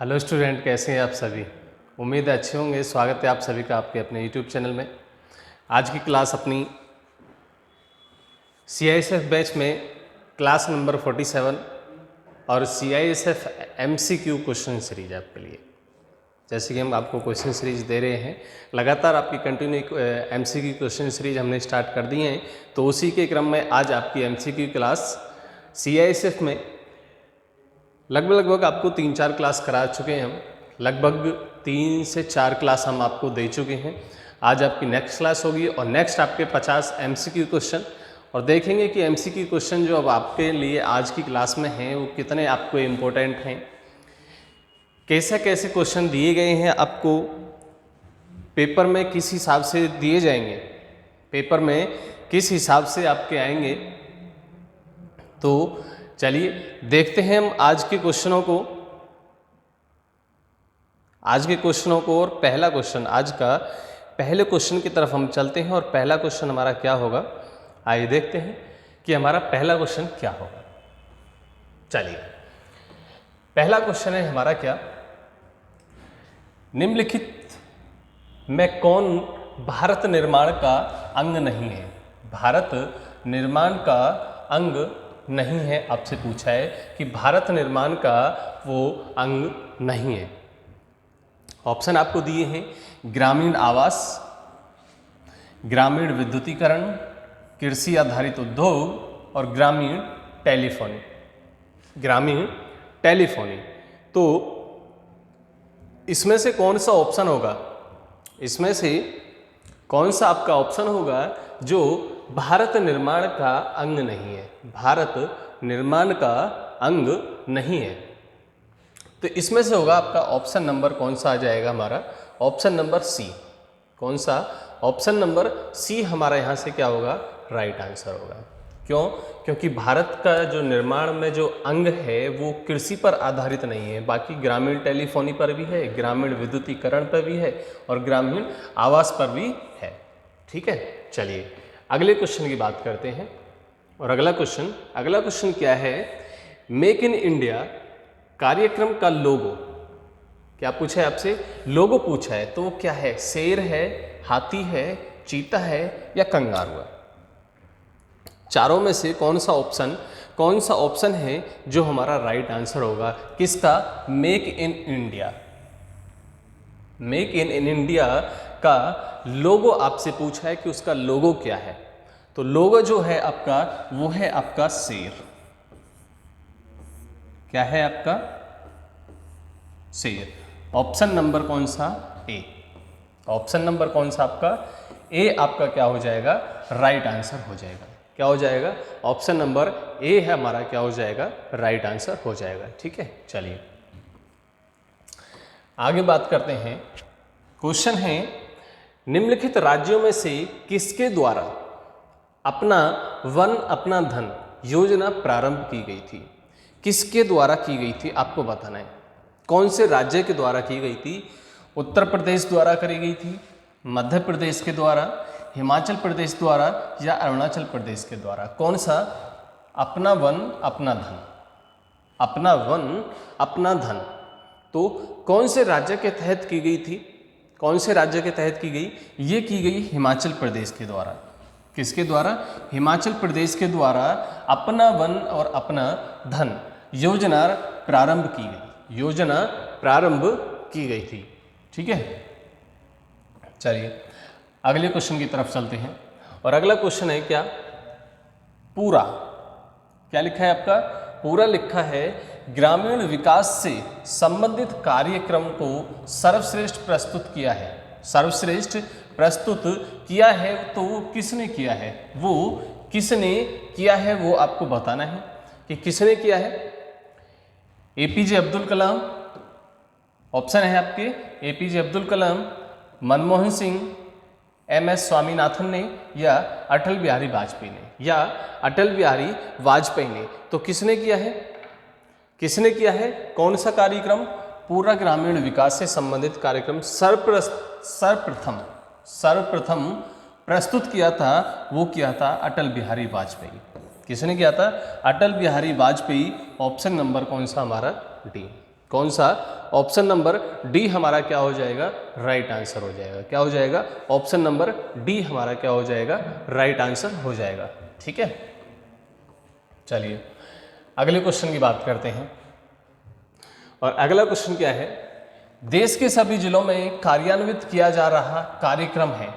Hello student, कैसे हैं आप सभी। उम्मीद है अच्छे होंगे। स्वागत है आप सभी का आपके अपने यूट्यूब चैनल में। आज की क्लास अपनी CISF बैच में क्लास नंबर 47 और CISF MCQ क्वेश्चन सीरीज आपके लिए। जैसे कि हम आपको क्वेश्चन सीरीज दे रहे हैं, लगातार आपकी कंटिन्यू MCQ क्वेश्चन सीरीज हमने स्टार्ट कर दिए हैं, तो उसी के क्रम में आज आपकी MCQ क्लास CISF में लगभग आपको 3-4 क्लास करा चुके हैं हम। लगभग 3 से 4 क्लास हम आपको दे चुके हैं। आज आपकी नेक्स्ट क्लास होगी और नेक्स्ट आपके 50 MCQ क्वेश्चन, और देखेंगे कि MCQ क्वेश्चन जो अब आपके लिए आज की क्लास में हैं वो कितने आपको इम्पोर्टेंट हैं, कैसे कैसे क्वेश्चन दिए गए हैं आपको, पेपर में किस हिसाब से दिए जाएंगे, पेपर में किस हिसाब से आपके आएंगे। तो चलिए देखते हैं हम आज के क्वेश्चनों को। और पहला क्वेश्चन, आज का पहले क्वेश्चन की तरफ हम चलते हैं। और पहला क्वेश्चन हमारा क्या होगा, आइए देखते हैं कि हमारा पहला क्वेश्चन क्या होगा। चलिए पहला क्वेश्चन है हमारा क्या, निम्नलिखित में कौन भारत निर्माण का अंग नहीं है। भारत निर्माण का अंग नहीं है, आपसे पूछा है कि भारत निर्माण का वो अंग नहीं है। ऑप्शन आपको दिए हैं, ग्रामीण आवास, ग्रामीण विद्युतीकरण, कृषि आधारित उद्योग और ग्रामीण टेलीफोनी। ग्रामीण टेलीफोनी, तो इसमें से कौन सा ऑप्शन होगा, इसमें से कौन सा आपका ऑप्शन होगा जो भारत निर्माण का अंग नहीं है। भारत निर्माण का अंग नहीं है, तो इसमें से होगा आपका ऑप्शन नंबर कौन सा आ जाएगा हमारा, ऑप्शन नंबर सी। कौन सा, ऑप्शन नंबर सी हमारा यहाँ से क्या होगा, राइट आंसर होगा। क्यों? क्योंकि भारत का जो निर्माण में जो अंग है वो कृषि पर आधारित नहीं है, बाकी ग्रामीण टेलीफोनी पर भी है, ग्रामीण विद्युतीकरण पर भी है और ग्रामीण आवास पर भी है। ठीक है, चलिए अगले क्वेश्चन की बात करते हैं। और अगला क्वेश्चन क्या है, मेक इन इंडिया कार्यक्रम का लोगो, क्या पूछा है आपसे, लोगो पूछा है, तो वो क्या है, शेर है, हाथी है, चीता है या कंगारू है। चारों में से कौन सा ऑप्शन है जो हमारा राइट आंसर होगा, किसका, make in India. Make in India का लोगो आपसे पूछा है कि उसका लोगो क्या है, तो लोगो जो है आपका वो है आपका शेर। क्या है आपका, शेर। ऑप्शन नंबर कौन सा, ए। ऑप्शन नंबर कौन सा आपका, ए आपका क्या हो जाएगा, राइट आंसर हो जाएगा। क्या हो जाएगा, ऑप्शन नंबर ए है हमारा, क्या हो जाएगा, राइट आंसर हो जाएगा। ठीक है, चलिए आगे बात करते हैं। क्वेश्चन है, निम्नलिखित राज्यों में से किसके द्वारा अपना वन अपना धन योजना प्रारंभ की गई थी। किसके द्वारा की गई थी आपको बताना है, कौन से राज्य के द्वारा की गई थी। उत्तर प्रदेश द्वारा करी गई थी, मध्य प्रदेश के द्वारा, हिमाचल प्रदेश द्वारा या अरुणाचल प्रदेश के द्वारा। कौन सा, अपना वन अपना धन, अपना वन अपना धन, तो कौन से राज्य के तहत की गई थी, कौन से राज्य के तहत की गई, ये की गई हिमाचल प्रदेश के द्वारा। किसके द्वारा, हिमाचल प्रदेश के द्वारा अपना वन और अपना धन योजना प्रारंभ की गई, योजना प्रारंभ की गई थी। ठीक है, चलिए अगले क्वेश्चन की तरफ चलते हैं। और अगला क्वेश्चन है क्या, पूरा, क्या लिखा है आपका, पूरा लिखा है, ग्रामीण विकास से संबंधित कार्यक्रम को सर्वश्रेष्ठ प्रस्तुत किया है। सर्वश्रेष्ठ प्रस्तुत किया है, तो वो किसने किया है, वो किसने किया है वो आपको बताना है कि किसने किया है। APJ अब्दुल कलाम, ऑप्शन है आपके APJ अब्दुल कलाम, मनमोहन सिंह, MS स्वामीनाथन ने या अटल बिहारी वाजपेयी ने, या अटल बिहारी वाजपेयी ने। तो किसने किया है, किसने किया है, कौन सा कार्यक्रम, पूरा ग्रामीण विकास से संबंधित कार्यक्रम सर्वप्रथम प्रस्तुत किया था, वो किया था अटल बिहारी वाजपेयी। किसने किया था, अटल बिहारी वाजपेयी। ऑप्शन नंबर कौन सा हमारा, डी। कौन सा? ऑप्शन नंबर डी हमारा क्या हो जाएगा? राइट आंसर हो जाएगा। क्या हो जाएगा? ऑप्शन नंबर डी हमारा क्या हो जाएगा? राइट आंसर हो जाएगा। ठीक है, चलिए अगले क्वेश्चन की बात करते हैं। और अगला क्वेश्चन क्या है? देश के सभी जिलों में कार्यान्वित किया जा रहा कार्यक्रम है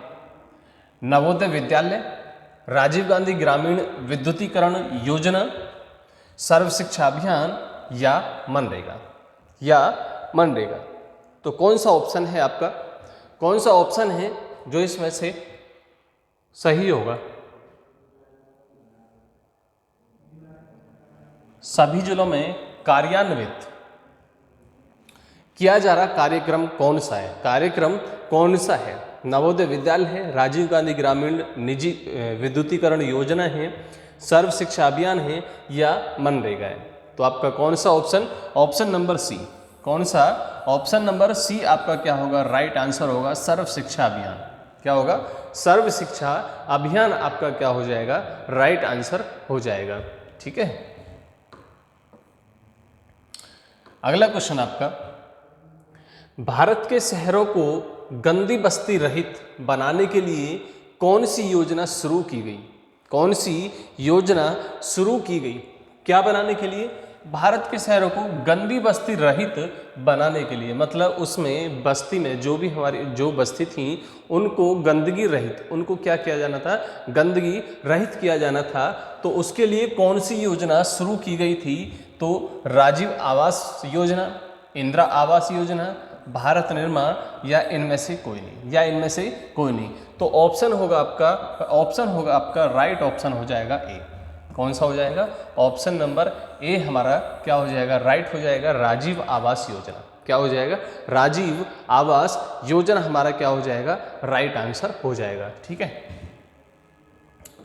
नवोदय विद्यालय, राजीव गांधी ग्रामीण विद्युतीकरण योजना, सर्व शिक्षा अभियान या मनरेगा तो कौन सा ऑप्शन है आपका? कौन सा ऑप्शन है जो इसमें से सही होगा? सभी जिलों में कार्यान्वित किया जा रहा कार्यक्रम कौन सा है? कार्यक्रम कौन सा है? नवोदय विद्यालय है, राजीव गांधी ग्रामीण निजी विद्युतीकरण योजना है, सर्व शिक्षा अभियान है या मनरेगा है? तो आपका कौन सा ऑप्शन? Option number C. कौन सा? ऑप्शन नंबर सी आपका क्या होगा? राइट आंसर होगा सर्व शिक्षा अभियान। क्या होगा? सर्व शिक्षा अभियान आपका क्या हो जाएगा? राइट आंसर हो जाएगा। ठीक है, अगला क्वेश्चन आपका, भारत के शहरों को गंदी बस्ती रहित बनाने के लिए कौन सी योजना शुरू की गई? कौन सी योजना शुरू की गई? क्या बनाने के लिए? भारत के शहरों को गंदी बस्ती रहित बनाने के लिए, मतलब उसमें बस्ती में जो भी हमारी जो बस्ती थी उनको गंदगी रहित, उनको क्या किया जाना था? गंदगी रहित किया जाना था। तो उसके लिए कौन सी योजना शुरू की गई थी? तो राजीव आवास योजना, इंदिरा आवास योजना, भारत निर्माण या इनमें से कोई नहीं। तो ऑप्शन होगा आपका राइट ऑप्शन हो जाएगा ए। कौन सा हो जाएगा? ऑप्शन नंबर ए हमारा क्या हो जाएगा? राइट हो जाएगा, राजीव आवास योजना। क्या हो जाएगा? राजीव आवास योजना हमारा क्या हो जाएगा? राइट आंसर हो जाएगा। ठीक है,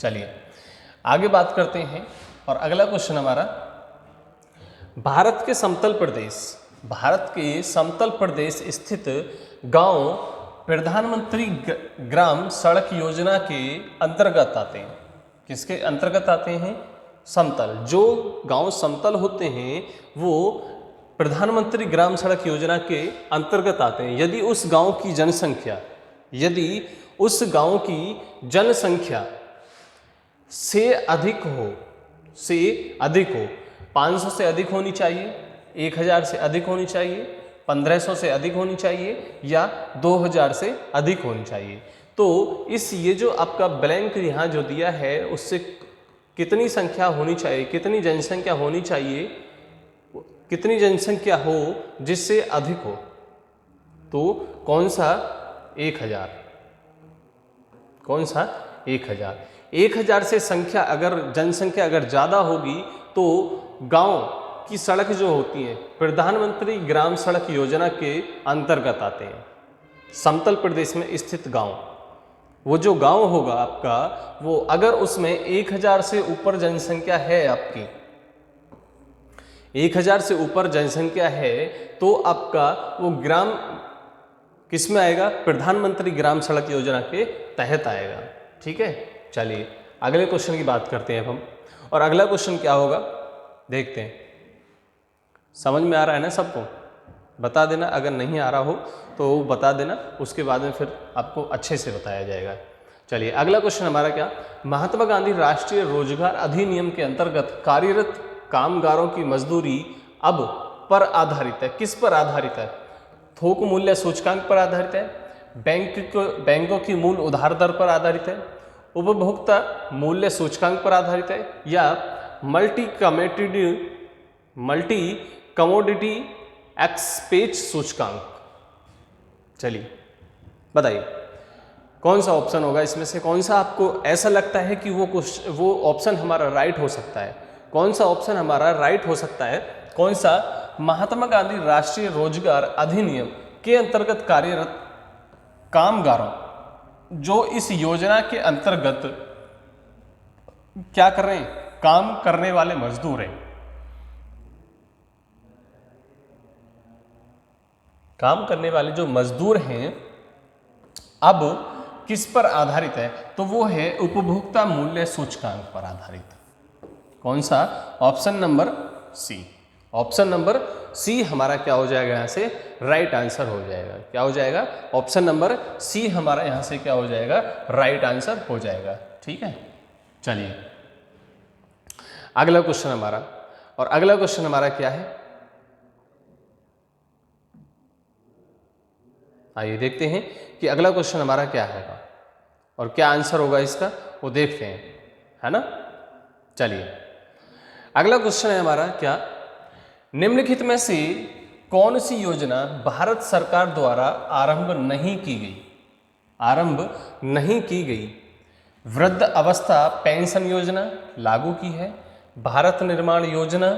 चलिए आगे बात करते हैं। और अगला क्वेश्चन हमारा, भारत के समतल प्रदेश स्थित गांव प्रधानमंत्री ग्राम सड़क योजना के अंतर्गत आते हैं। किसके अंतर्गत आते हैं? समतल। जो गांव समतल होते हैं वो प्रधानमंत्री ग्राम सड़क योजना के अंतर्गत आते हैं यदि उस गांव की जनसंख्या से अधिक हो 500 से अधिक होनी चाहिए, 1000 से अधिक होनी चाहिए, 1500 से अधिक होनी चाहिए या 2000 से अधिक होनी चाहिए। तो ये जो आपका ब्लैंक यहाँ जो दिया है उससे कितनी संख्या होनी चाहिए, कितनी जनसंख्या होनी चाहिए, कितनी जनसंख्या हो जिससे अधिक हो? तो कौन सा? 1000। कौन सा? 1000। 1000 से जनसंख्या अगर ज़्यादा होगी तो गांव की सड़क जो होती हैं प्रधानमंत्री ग्राम सड़क योजना के अंतर्गत आते हैं। समतल प्रदेश में स्थित गांव, वो जो गांव होगा आपका, वो अगर उसमें 1000 से ऊपर जनसंख्या है, आपकी 1000 से ऊपर जनसंख्या है, तो आपका वो ग्राम किस में आएगा? प्रधानमंत्री ग्राम सड़क योजना के तहत आएगा। ठीक है, चलिए अगले क्वेश्चन की बात करते हैं अब हम। और अगला क्वेश्चन क्या होगा देखते हैं। समझ में आ रहा है ना सबको? बता देना, अगर नहीं आ रहा हो तो बता देना, उसके बाद में फिर आपको अच्छे से बताया जाएगा। चलिए अगला क्वेश्चन हमारा क्या, महात्मा गांधी राष्ट्रीय रोजगार अधिनियम के अंतर्गत कार्यरत कामगारों की मजदूरी अब पर आधारित है। किस पर आधारित है? थोक मूल्य सूचकांक पर आधारित है, बैंकों की मूल उधार दर पर आधारित है, उपभोक्ता मूल्य सूचकांक पर आधारित है या मल्टी कमोडिटी एक्सपेंस सूचकांक। चलिए बताइए कौन सा ऑप्शन होगा इसमें से, कौन सा आपको ऐसा लगता है कि वो ऑप्शन हमारा राइट हो सकता है? कौन सा ऑप्शन हमारा राइट हो सकता है? कौन सा? महात्मा गांधी राष्ट्रीय रोजगार अधिनियम के अंतर्गत कार्यरत कामगारों जो इस योजना के अंतर्गत क्या कर रहे हैं? काम करने वाले मजदूर हैं। काम करने वाले जो मजदूर हैं अब किस पर आधारित है? तो वो है उपभोक्ता मूल्य सूचकांक पर आधारित। कौन सा? Option number C. Option number C हमारा क्या हो जाएगा, यहाँ से राइट आंसर हो जाएगा। क्या हो जाएगा, ऑप्शन नंबर सी हमारा यहाँ से क्या हो जाएगा, राइट आंसर हो जाएगा। ठीक है, चलिए अगला क्वेश्चन हमारा, और अगला क्वेश्चन हमारा क्या है, आइए देखते हैं कि अगला क्वेश्चन हमारा क्या है और क्या आंसर होगा इसका, वो देखते हैं, है ना। चलिए अगला क्वेश्चन है हमारा क्या, निम्नलिखित में से कौन सी योजना भारत सरकार द्वारा आरंभ नहीं की गई, आरंभ नहीं की गई। वृद्ध अवस्था पेंशन योजना लागू की है, भारत निर्माण योजना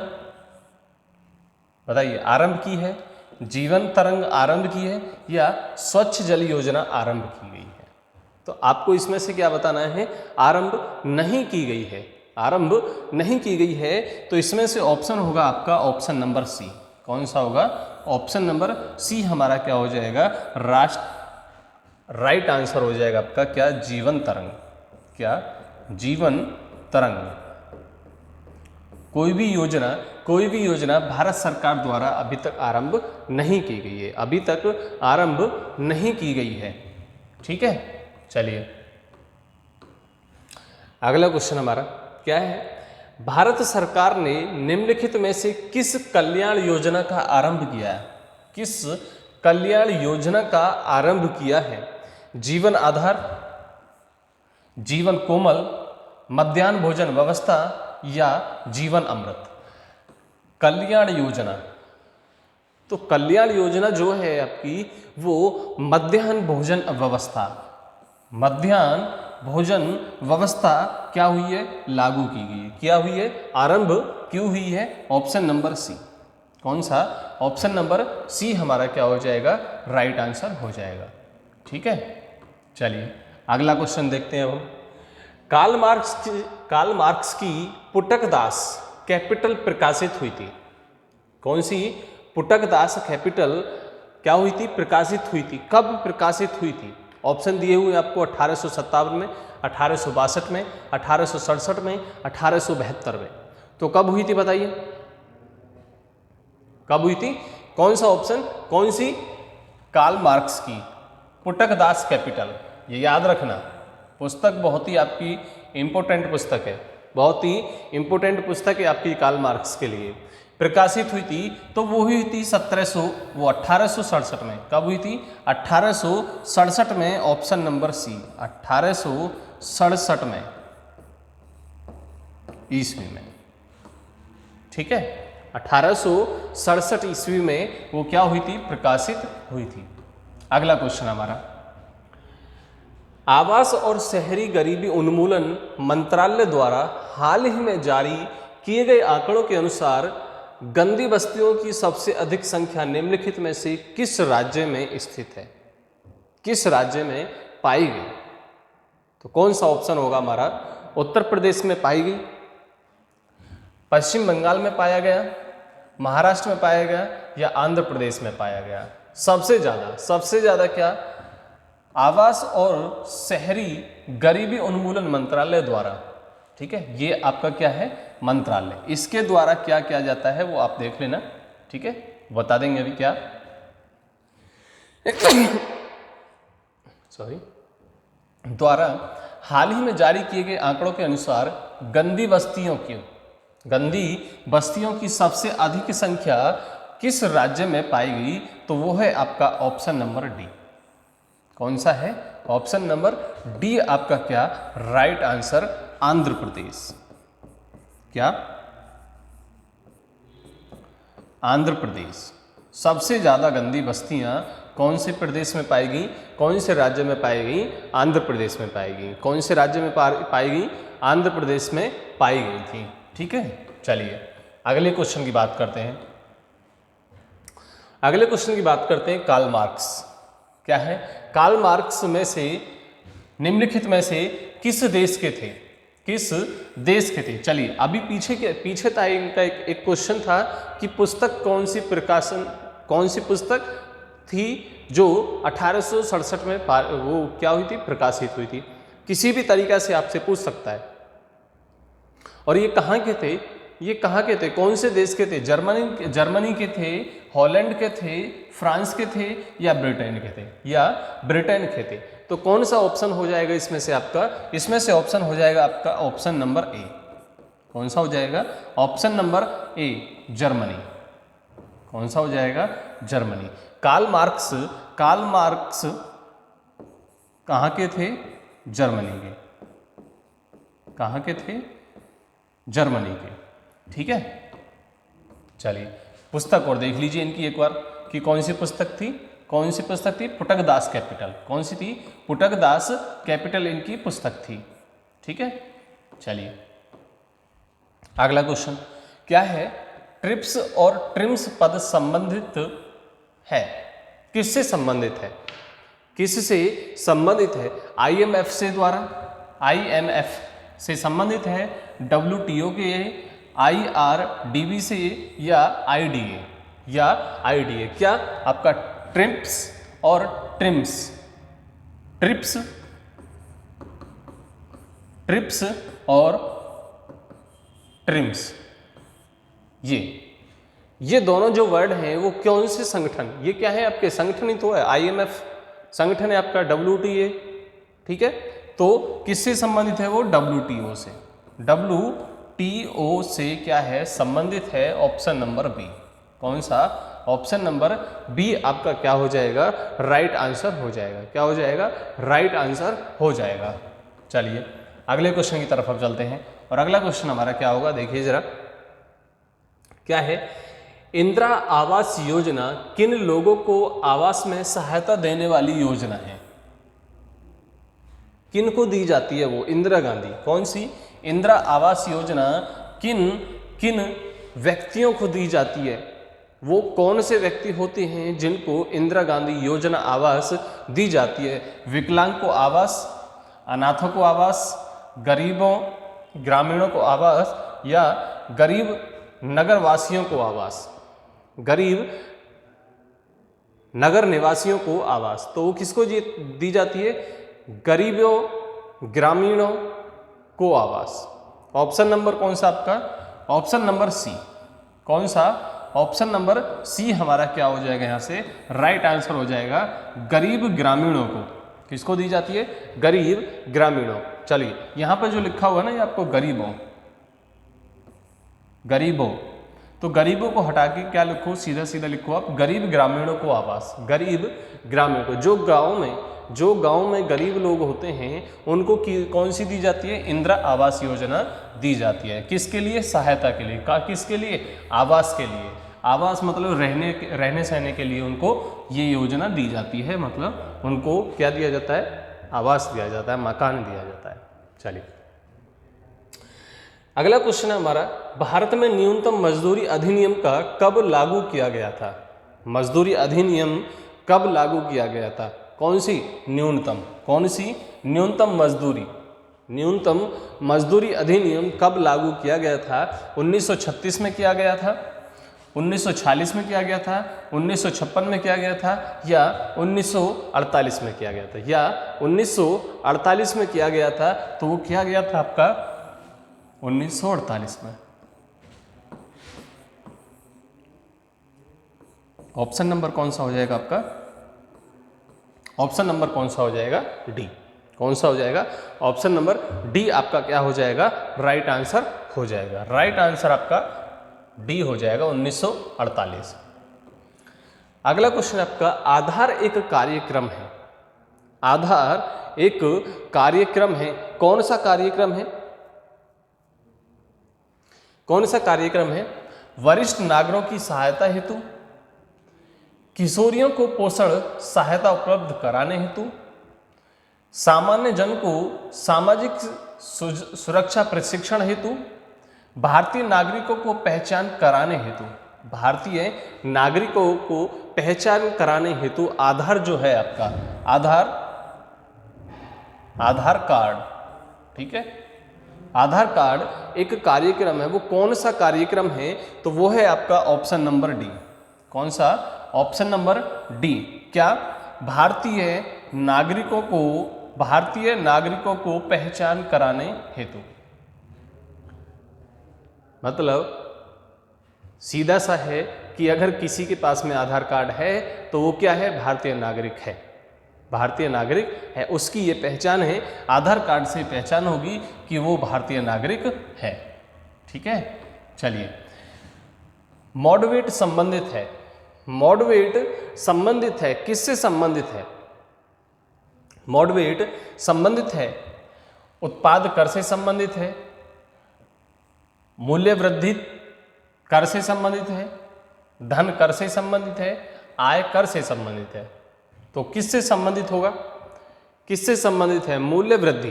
बताइए आरंभ की है, जीवन तरंग आरंभ की है, या स्वच्छ जल योजना आरंभ की गई है। तो आपको इसमें से क्या बताना है, आरंभ नहीं की गई है, आरंभ नहीं की गई है। तो इसमें से ऑप्शन होगा आपका ऑप्शन नंबर सी। कौन सा होगा, ऑप्शन नंबर सी हमारा क्या हो जाएगा, राइट आंसर हो जाएगा आपका क्या, जीवन तरंग। क्या, जीवन तरंग। कोई भी योजना भारत सरकार द्वारा अभी तक आरंभ नहीं की गई है, अभी तक आरंभ नहीं की गई है। ठीक है, चलिए अगला क्वेश्चन हमारा क्या है, भारत सरकार ने निम्नलिखित में से किस कल्याण योजना का आरंभ किया है, किस कल्याण योजना का आरंभ किया है। जीवन आधार, जीवन कोमल, मध्याह्न भोजन व्यवस्था, या जीवन अमृत। कल्याण योजना, तो कल्याण योजना जो है आपकी वो मध्याह्न भोजन व्यवस्था, मध्याह्न भोजन व्यवस्था क्या हुई है, लागू की गई है। क्या हुई है, आरंभ क्यों हुई है, ऑप्शन नंबर सी। कौन सा, ऑप्शन नंबर सी हमारा क्या हो जाएगा, राइट आंसर हो जाएगा। ठीक है, चलिए अगला क्वेश्चन देखते हैं हम। कार्ल मार्क्स की पुटक दास कैपिटल प्रकाशित हुई थी। कौन सी, पुटक दास कैपिटल क्या हुई थी, प्रकाशित हुई थी। कब प्रकाशित हुई थी, ऑप्शन दिए हुए आपको 1857 में, 1862 में, 1867 में, 1872 में। तो कब हुई थी बताइए, कब हुई थी, कौन सा ऑप्शन, कौन सी, कार्ल मार्क्स की पुटक दास कैपिटल। ये याद रखना, पुस्तक बहुत ही आपकी इंपॉर्टेंट पुस्तक है, बहुत ही इंपॉर्टेंट पुस्तक है आपकी कार्ल मार्क्स के लिए। प्रकाशित हुई थी तो वो हुई थी 1867 में। कब हुई थी, 1867 में, ऑप्शन नंबर सी 1867 में ईस्वी में। ठीक है, 1867 ईस्वी में वो क्या हुई थी, प्रकाशित हुई थी। अगला क्वेश्चन हमारा, आवास और शहरी गरीबी उन्मूलन मंत्रालय द्वारा हाल ही में जारी किए गए आंकड़ों के अनुसार गंदी बस्तियों की सबसे अधिक संख्या निम्नलिखित में से किस राज्य में स्थित है, किस राज्य में पाई गई। तो कौन सा ऑप्शन होगा हमारा, उत्तर प्रदेश में पाई गई, पश्चिम बंगाल में पाया गया, महाराष्ट्र में पाया गया, या आंध्र प्रदेश में पाया गया। सबसे ज्यादा क्या, आवास और शहरी गरीबी उन्मूलन मंत्रालय द्वारा। ठीक है, ये आपका क्या है, मंत्रालय, इसके द्वारा क्या किया जाता है वो आप देख लेना। ठीक है, बता देंगे अभी क्या द्वारा हाल ही में जारी किए गए आंकड़ों के अनुसार गंदी बस्तियों की सबसे अधिक संख्या किस राज्य में पाई गई। तो वो है आपका ऑप्शन नंबर डी। कौन सा है, ऑप्शन नंबर डी आपका क्या, राइट आंसर, आंध्र प्रदेश। क्या, आंध्र प्रदेश। सबसे ज्यादा गंदी बस्तियां कौन से प्रदेश में पाई गई, कौन से राज्य में पाई गई, आंध्र प्रदेश में पाई गई। कौन से राज्य में पाई गई, आंध्र प्रदेश में पाई गई थी। ठीक है, चलिए अगले क्वेश्चन की बात करते हैं। अगले क्वेश्चन की बात करते हैं, कार्ल मार्क्स क्या है, कार्ल मार्क्स में से निम्नलिखित में से किस देश के थे, किस देश के थे। चलिए अभी पीछे था इनका एक क्वेश्चन था कि पुस्तक कौन सी पुस्तक थी जो 1867 में वो क्या हुई थी, प्रकाशित हुई थी। किसी भी तरीका से आपसे पूछ सकता है। और ये कहाँ के थे, ये कहाँ के थे, कौन से देश के थे? जर्मनी के थे, हॉलैंड के थे, फ्रांस के थे या ब्रिटेन के थे, या ब्रिटेन के थे। तो कौन सा ऑप्शन हो जाएगा इसमें से आपका? इसमें से ऑप्शन हो जाएगा आपका ऑप्शन नंबर ए। कौन सा हो जाएगा? Option number A, Germany. कौन सा हो जाएगा? जर्मनी। कार्ल मार्क्स कहाँ के थे? जर्मनी के। कहाँ के थे? जर्मनी के। ठीक है, चलिए पुस्तक और देख लीजिए इनकी एक बार कि कौन सी पुस्तक थी। कौन सी पुस्तक थी? पुटकदास कैपिटल। कौन सी थी? पुटकदास कैपिटल इनकी पुस्तक थी। ठीक है, चलिए अगला क्वेश्चन क्या है? ट्रिप्स और ट्रिम्स पद संबंधित है, किससे संबंधित है? किससे संबंधित है? IMF से द्वारा, IMF से संबंधित है, WTO के, IRDB से या IDA क्या आपका? ट्रिप्स और ट्रिम्स, ट्रिप्स और ट्रिम्स, ये दोनों जो वर्ड हैं वो कौन से संगठन, ये क्या है आपके? संगठन ही तो है, IMF संगठन है आपका, WTA। ठीक है, तो किससे संबंधित है वो? WTO से। WTO से क्या है? संबंधित है। Option number B. कौन सा? ऑप्शन नंबर बी आपका क्या हो जाएगा? राइट आंसर हो जाएगा। क्या हो जाएगा? राइट आंसर हो जाएगा। चलिए अगले क्वेश्चन की तरफ अब चलते हैं, और अगला क्वेश्चन हमारा क्या होगा देखिए जरा, क्या है? इंदिरा आवास योजना किन लोगों को आवास में सहायता देने वाली योजना है? किन को दी जाती है वो? इंदिरा गांधी। कौन सी? इंदिरा आवास योजना किन व्यक्तियों को दी जाती है? वो कौन से व्यक्ति होते हैं जिनको इंदिरा गांधी योजना आवास दी जाती है? विकलांग को आवास, अनाथों को आवास, गरीबों ग्रामीणों को आवास, या गरीब नगर वासियों को आवास, गरीब नगर निवासियों को आवास। तो वो किसको दी जाती है? गरीबों ग्रामीणों को आवास। ऑप्शन नंबर कौन सा आपका? Option number C. कौन सा? ऑप्शन नंबर सी हमारा क्या हो जाएगा? यहाँ से राइट आंसर हो जाएगा गरीब ग्रामीणों को। किसको दी जाती है? गरीब ग्रामीणों। चलिए यहाँ पर जो लिखा हुआ है ना ये आपको गरीबों, तो गरीबों को हटा के क्या लिखो? सीधा सीधा लिखो आप गरीब ग्रामीणों को आवास। गरीब ग्रामीण को, जो गांव में गरीब लोग होते हैं उनको कौन सी दी जाती है? इंदिरा आवास योजना दी जाती है। किसके लिए? सहायता के लिए। किसके लिए? आवास के लिए। आवास मतलब रहने सहने के लिए उनको ये योजना दी जाती है, मतलब उनको क्या दिया जाता है? आवास दिया जाता है, मकान दिया जाता है। चलिए अगला क्वेश्चन है हमारा, भारत में न्यूनतम मजदूरी अधिनियम का कब लागू किया गया था? मजदूरी अधिनियम कब लागू किया गया था? कौन सी न्यूनतम? कौन सी न्यूनतम मजदूरी अधिनियम कब लागू किया गया था? 1936 में किया गया था, 1946 में किया गया था, 1956 में किया गया था, या 1948 में किया गया था? या 1948 में किया गया था। तो वो किया गया था आपका 1948 में। ऑप्शन नंबर कौन सा हो जाएगा आपका? ऑप्शन नंबर कौन सा हो जाएगा? डी। कौन सा हो जाएगा? ऑप्शन नंबर डी आपका क्या हो जाएगा? राइट आंसर हो जाएगा। राइट आंसर आपका डी हो जाएगा, 1948। अगला क्वेश्चन आपका, आधार एक कार्यक्रम है। आधार एक कार्यक्रम है, कौन सा कार्यक्रम है? कौन सा कार्यक्रम है? वरिष्ठ नागरिकों की सहायता हेतु, किशोरियों को पोषण सहायता उपलब्ध कराने हेतु, सामान्य जन को सामाजिक सुरक्षा प्रशिक्षण हेतु, भारतीय नागरिकों को पहचान कराने हेतु। भारतीय नागरिकों को पहचान कराने हेतु आधार जो है आपका, आधार कार्ड, ठीक है, आधार कार्ड एक कार्यक्रम है। वो कौन सा कार्यक्रम है? तो वो है आपका ऑप्शन नंबर डी। कौन सा? Option number D. क्या? भारतीय नागरिकों को पहचान कराने हेतु। मतलब सीधा सा है कि अगर किसी के पास में आधार कार्ड है तो वो क्या है, भारतीय नागरिक है, भारतीय नागरिक है, उसकी ये पहचान है, आधार कार्ड से पहचान होगी कि वो भारतीय नागरिक है। ठीक है, चलिए मॉडरेट संबंधित है, मॉडरेट संबंधित है, किससे संबंधित है, मॉडरेट संबंधित है, उत्पाद कर से संबंधित है, मूल्य वृद्धि कर से संबंधित है, धन कर से संबंधित है, आय कर से संबंधित है। तो किससे संबंधित होगा, किससे संबंधित है, मूल्य वृद्धि,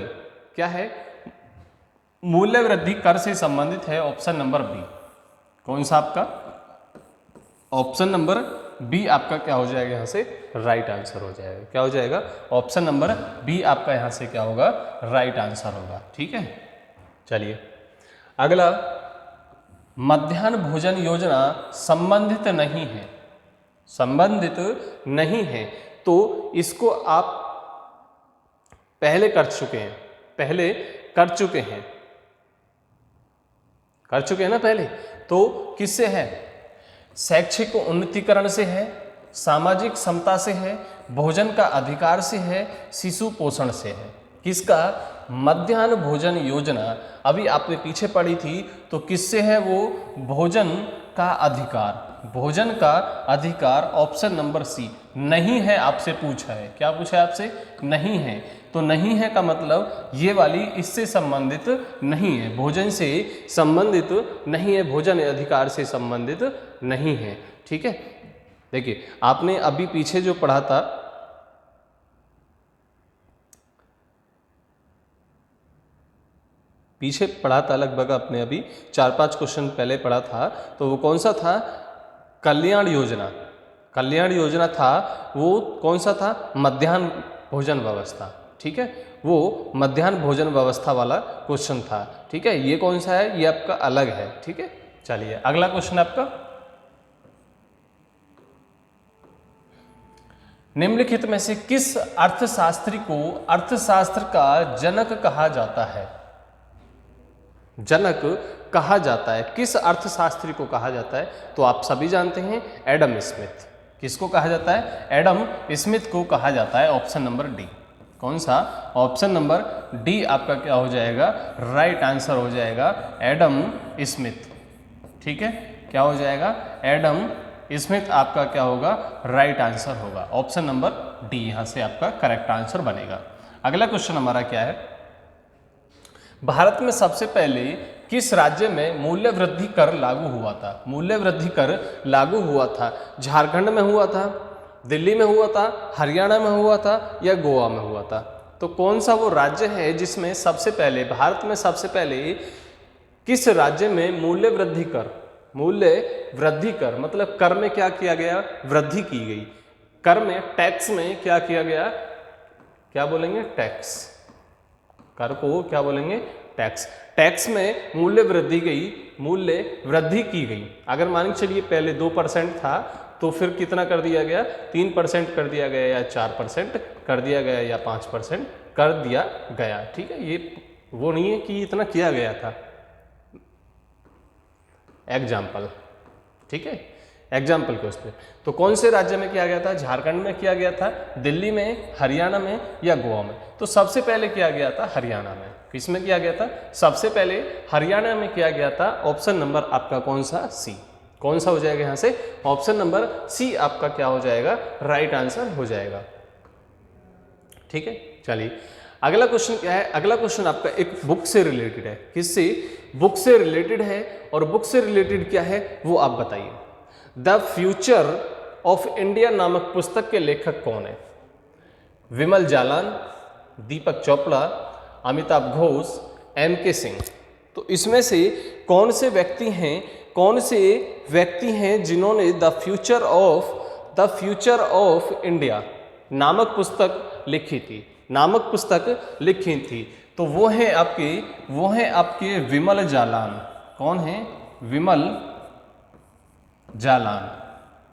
क्या है, मूल्य वृद्धि कर से संबंधित है, ऑप्शन नंबर बी। कौन सा आपका, ऑप्शन नंबर बी आपका क्या हो जाएगा यहाँ से राइट आंसर हो जाएगा, क्या हो जाएगा, ऑप्शन नंबर बी आपका यहाँ से क्या होगा, राइट आंसर होगा। ठीक है, चलिए अगला, मध्याह्न भोजन योजना संबंधित नहीं है, संबंधित नहीं है, तो इसको आप पहले कर चुके हैं, पहले कर चुके हैं, कर चुके हैं ना पहले, तो किससे है, शैक्षिक उन्नतीकरण से है, सामाजिक समता से है, भोजन का अधिकार से है, शिशु पोषण से है। किसका, मध्याह्न भोजन योजना अभी आपने पीछे पढ़ी थी, तो किससे है वो, भोजन का अधिकार, भोजन का अधिकार, ऑप्शन नंबर सी। नहीं है आपसे पूछा है, क्या पूछा है आपसे, नहीं है, तो नहीं है का मतलब ये वाली इससे संबंधित नहीं है, भोजन से संबंधित नहीं है, भोजन अधिकार से संबंधित नहीं है। ठीक है, देखिए आपने अभी पीछे जो पढ़ा था, पीछे पढ़ा था लगभग आपने अभी 4-5 क्वेश्चन पहले पढ़ा था, तो वो कौन सा था, कल्याण योजना, कल्याण योजना था, वो कौन सा था, मध्याह्न भोजन व्यवस्था। ठीक है, वो मध्याह्न भोजन व्यवस्था वाला क्वेश्चन था। ठीक है, ये कौन सा है, ये आपका अलग है। ठीक है, चलिए अगला क्वेश्चन आपका, निम्नलिखित में से किस अर्थशास्त्री को अर्थशास्त्र का जनक कहा जाता है, जनक कहा जाता है, किस अर्थशास्त्री को कहा जाता है, तो आप सभी जानते हैं एडम स्मिथ। किसको कहा जाता है, एडम स्मिथ को कहा जाता है, ऑप्शन नंबर डी। कौन सा, ऑप्शन नंबर डी आपका क्या हो जाएगा, राइट आंसर हो जाएगा, एडम स्मिथ। ठीक है, क्या हो जाएगा, एडम स्मिथ आपका क्या होगा, राइट आंसर होगा, ऑप्शन नंबर डी यहाँ से आपका करेक्ट आंसर बनेगा। अगला क्वेश्चन हमारा क्या है, भारत में सबसे पहले किस राज्य में मूल्य वृद्धि कर लागू हुआ था, मूल्य वृद्धि कर लागू हुआ था, झारखंड में हुआ था, दिल्ली में हुआ था, हरियाणा में हुआ था, या गोवा में हुआ था। तो कौन सा वो राज्य है जिसमें सबसे पहले, भारत में सबसे पहले किस राज्य में मूल्य वृद्धि कर, मूल्य वृद्धि कर मतलब कर में क्या किया गया, वृद्धि की गई, कर में, टैक्स में क्या किया गया, क्या बोलेंगे, टैक्स, कर को क्या बोलेंगे, टैक्स, टैक्स में मूल्य वृद्धि गई, मूल्य वृद्धि की गई। अगर मान के चलिए पहले 2% था, तो फिर कितना कर दिया गया, 3% कर दिया गया, या 4% कर दिया गया, या 5% कर दिया गया। ठीक है, ये वो नहीं है कि इतना किया गया था, एग्जाम्पल। ठीक है, एग्जाम्पल के उस पर, तो कौन से राज्य में किया गया था, झारखंड में किया गया था, दिल्ली में, हरियाणा में, या गोवा में। तो सबसे पहले किया गया था हरियाणा में। किसमें किया गया था, सबसे पहले हरियाणा में किया गया था, ऑप्शन नंबर आपका कौन सा, सी। कौन सा हो जाएगा यहाँ से, ऑप्शन नंबर सी आपका क्या हो जाएगा, राइट आंसर हो जाएगा। ठीक है, चलिए अगला क्वेश्चन क्या है, अगला क्वेश्चन आपका एक बुक से रिलेटेड है। किससे, बुक से रिलेटेड है, और बुक से रिलेटेड क्या है वो आप बताइए। द फ्यूचर ऑफ इंडिया नामक पुस्तक के लेखक कौन है, विमल जालान, दीपक चोपड़ा, अमिताभ घोष, M.K. सिंह। तो इसमें से कौन से व्यक्ति हैं, कौन से व्यक्ति हैं जिन्होंने द फ्यूचर ऑफ इंडिया नामक पुस्तक लिखी थी, नामक पुस्तक लिखी थी। तो वो हैं आपके विमल जालान। कौन है, विमल जालान।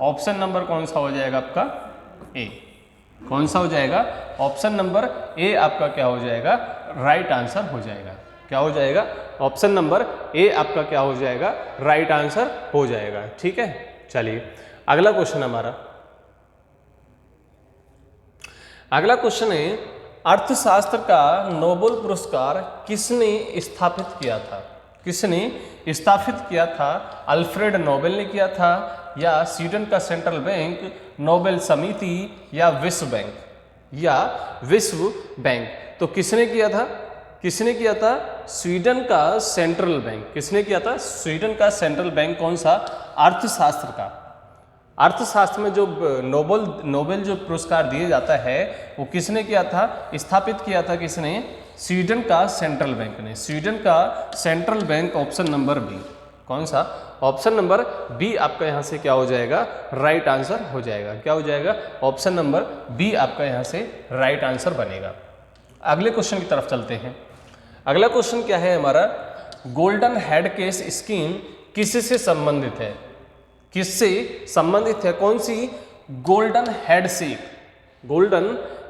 ऑप्शन नंबर कौन सा हो जाएगा आपका, ए। कौन सा हो जाएगा, ऑप्शन नंबर ए आपका क्या हो जाएगा, राइट आंसर हो जाएगा। क्या हो जाएगा? ऑप्शन नंबर ए आपका क्या हो जाएगा? राइट आंसर हो जाएगा। ठीक है, चलिए अगला क्वेश्चन हमारा, अगला क्वेश्चन है अर्थशास्त्र का नोबेल पुरस्कार किसने स्थापित किया था? किसने स्थापित किया था? अल्फ्रेड नोबेल ने किया था, या स्वीडन का सेंट्रल बैंक, नोबेल समिति, या विश्व बैंक, या विश्व बैंक? तो किसने किया था? किसने किया था? स्वीडन का सेंट्रल बैंक। किसने किया था? स्वीडन का सेंट्रल बैंक। कौन सा? अर्थशास्त्र का। अर्थशास्त्र में जो नोबेल जो पुरस्कार दिया जाता है वो किसने किया था? स्थापित किया था किसने? स्वीडन का सेंट्रल बैंक ने। स्वीडन का central bank, option number B. कौन सा? ऑप्शन नंबर बी आपका यहाँ से क्या हो जाएगा? राइट आंसर हो जाएगा। क्या हो जाएगा? ऑप्शन नंबर बी आपका यहाँ से राइट आंसर बनेगा। अगले क्वेश्चन की तरफ चलते हैं। अगला क्वेश्चन क्या है हमारा? गोल्डन हेड केस स्कीम किससे संबंधित है? किससे संबंधित है? कौन सी? Golden handshake. Golden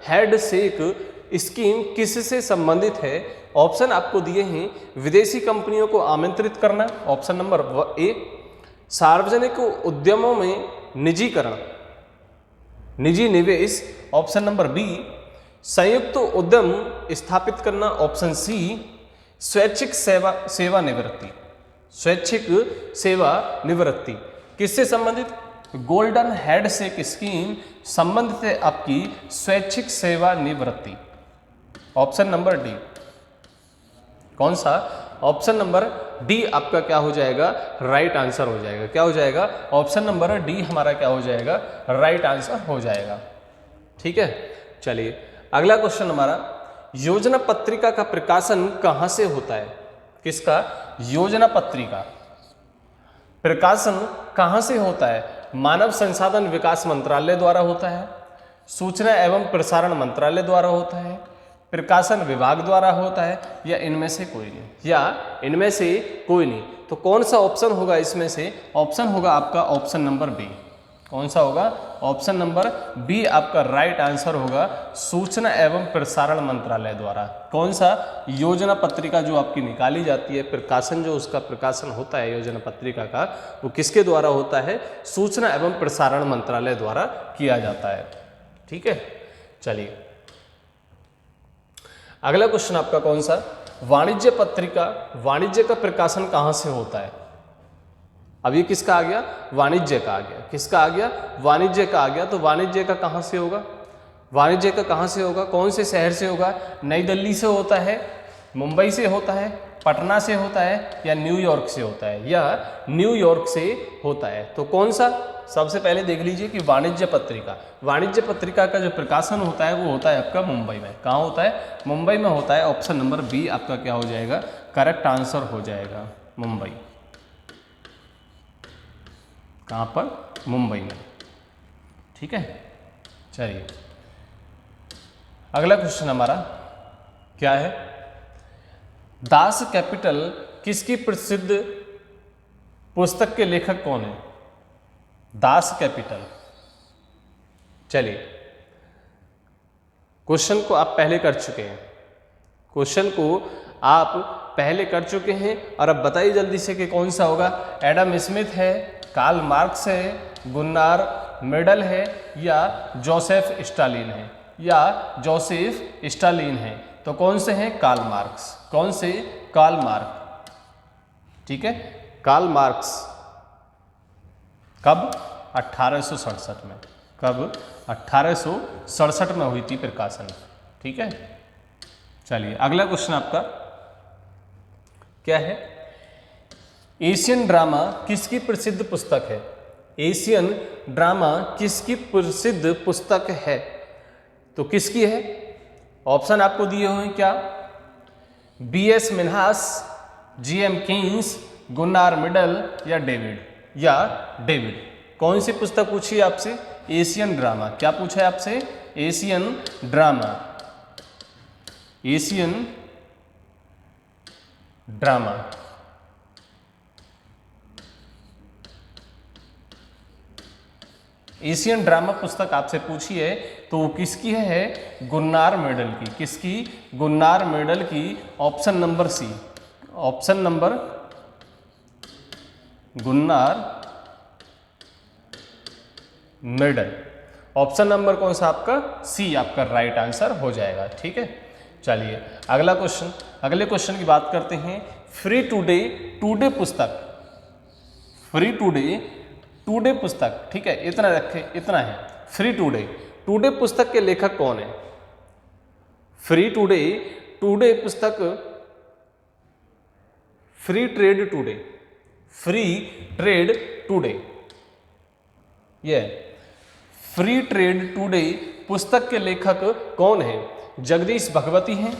handshake scheme किससे संबंधित है? ऑप्शन आपको दिए हैं, विदेशी कंपनियों को आमंत्रित करना, ऑप्शन नंबर ए, सार्वजनिक उद्यमों में निजीकरण, निजी निवेश, ऑप्शन नंबर बी, संयुक्त उद्यम स्थापित करना, ऑप्शन सी, स्वैच्छिक सेवानिवृत्ति, स्वैच्छिक सेवानिवृत्ति। किससे संबंधित? गोल्डन हेड शेक स्कीम संबंधित है आपकी स्वैच्छिक सेवानिवृत्ति, ऑप्शन नंबर डी। कौन सा? ऑप्शन नंबर डी आपका क्या हो जाएगा? राइट आंसर हो जाएगा। क्या हो जाएगा? ऑप्शन नंबर डी हमारा क्या हो जाएगा? राइट आंसर हो जाएगा। ठीक है, चलिए अगला क्वेश्चन हमारा, योजना पत्रिका का प्रकाशन कहां से होता है? किसका? योजना पत्रिका प्रकाशन कहां से होता है? मानव संसाधन विकास मंत्रालय द्वारा होता है, सूचना एवं प्रसारण मंत्रालय द्वारा होता है, प्रकाशन विभाग द्वारा होता है, या इनमें से कोई नहीं? या इनमें से कोई नहीं। तो कौन सा ऑप्शन होगा इसमें से? ऑप्शन होगा आपका ऑप्शन नंबर बी। कौन सा होगा? ऑप्शन नंबर बी आपका राइट आंसर होगा, सूचना एवं प्रसारण मंत्रालय द्वारा। कौन सा? योजना पत्रिका जो आपकी निकाली जाती है, प्रकाशन जो उसका प्रकाशन होता है योजना पत्रिका का, वो किसके द्वारा होता है? सूचना एवं प्रसारण मंत्रालय द्वारा किया जाता है। ठीक है, चलिए अगला क्वेश्चन आपका कौन सा? वाणिज्य पत्रिका, वाणिज्य का प्रकाशन कहां से होता है? अब ये किसका आ गया? वाणिज्य का आ गया। किसका आ गया? वाणिज्य का आ गया। तो वाणिज्य का कहां से होगा? वाणिज्य का कहां से होगा? कौन से शहर से होगा? नई दिल्ली से होता है, मुंबई से होता है, पटना से होता है, या न्यूयॉर्क से होता है? या न्यूयॉर्क से होता है। तो कौन सा? सबसे पहले देख लीजिए कि वाणिज्य पत्रिका, वाणिज्य पत्रिका का जो प्रकाशन होता है वो होता है आपका मुंबई में। कहाँ होता है? मुंबई में होता है। ऑप्शन नंबर बी आपका क्या हो जाएगा? करेक्ट आंसर हो जाएगा, मुंबई। कहाँ पर? मुंबई में। ठीक है, चलिए अगला क्वेश्चन हमारा क्या है? दास कैपिटल किसकी प्रसिद्ध पुस्तक के लेखक कौन है? Das Kapital. चलिए क्वेश्चन को आप पहले कर चुके हैं, क्वेश्चन को आप पहले कर चुके हैं, और अब बताइए जल्दी से कि कौन सा होगा? एडम स्मिथ है, कार्ल मार्क्स है, गुन्नार मेडल है, या जोसेफ स्टालिन है? या जोसेफ स्टालिन है। तो कौन से हैं? Karl Marx. कौन से? Karl Marx. ठीक है, कार्ल मार्क्स। कब? 1867 में। कब? 1867 में हुई थी प्रकाशन। ठीक है, चलिए अगला क्वेश्चन आपका क्या है? एशियन ड्रामा किसकी प्रसिद्ध पुस्तक है? एशियन ड्रामा किसकी प्रसिद्ध पुस्तक है? तो किसकी है? ऑप्शन आपको दिए हुए हैं क्या? B.S. Minhas, G.M. Keynes, Gunnar Myrdal, या डेविड? या डेविड। कौन सी पुस्तक पूछी है आपसे? Asian drama. क्या पूछा है आपसे? Asian drama. Asian drama. Asian drama पुस्तक आपसे पूछी है तो वो किसकी है? गुन्नार मेडल की। किसकी? गुन्नार मेडल की। Option number C, option number Gunnar Myrdal. Option number कौन सा आपका? सी आपका राइट आंसर हो जाएगा। ठीक है, चलिए अगला क्वेश्चन, अगले क्वेश्चन की बात करते हैं। फ्री टुडे टुडे पुस्तक, फ्री टुडे टुडे पुस्तक, ठीक है, इतना रखे, इतना है। फ्री टुडे टुडे पुस्तक के लेखक कौन है? फ्री टुडे टुडे पुस्तक, free trade today, free trade today, ये फ्री ट्रेड टुडे पुस्तक के लेखक कौन है? जगदीश भगवती हैं,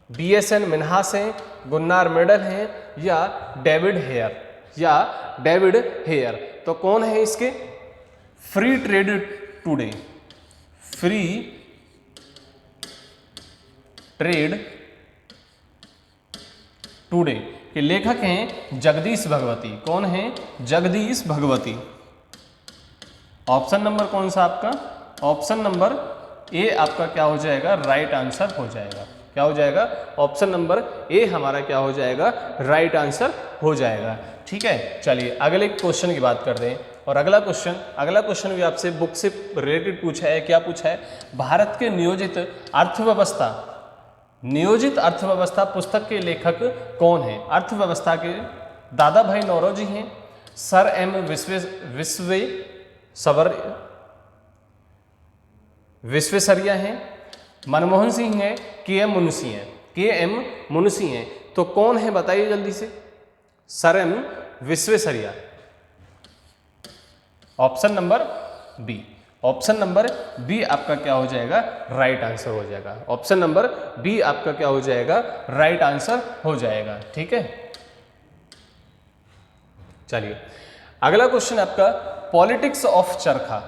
BSN मिन्हास हैं, गुन्नार मेडल हैं, या डेविड हेयर, या डेविड हेयर। तो कौन है इसके? Free trade today, free trade today के लेखक हैं जगदीश भगवती। कौन है? जगदीश भगवती। ऑप्शन नंबर कौन सा आपका? ऑप्शन नंबर ए आपका क्या हो जाएगा? राइट आंसर हो जाएगा। क्या हो जाएगा? ऑप्शन नंबर ए हमारा क्या हो जाएगा? राइट आंसर हो जाएगा। ठीक है, चलिए अगले क्वेश्चन की बात करते हैं। और अगला क्वेश्चन भी आपसे बुक से रिलेटेड पूछा है। क्या पूछा है? भारत के नियोजित अर्थव्यवस्था पुस्तक के लेखक कौन है? अर्थव्यवस्था के दादा भाई नौरोजी हैं, सर एम विश्वेश्वरैया हैं, मनमोहन सिंह हैं, KM मुंशी हैं। तो कौन है बताइए जल्दी से? Sir M Visvesvaraya. Option number B, option number B आपका क्या हो जाएगा? राइट आंसर हो जाएगा। ऑप्शन नंबर बी आपका क्या हो जाएगा? राइट आंसर हो जाएगा। ठीक है, चलिए अगला क्वेश्चन आपका पॉलिटिक्स ऑफ चरखा।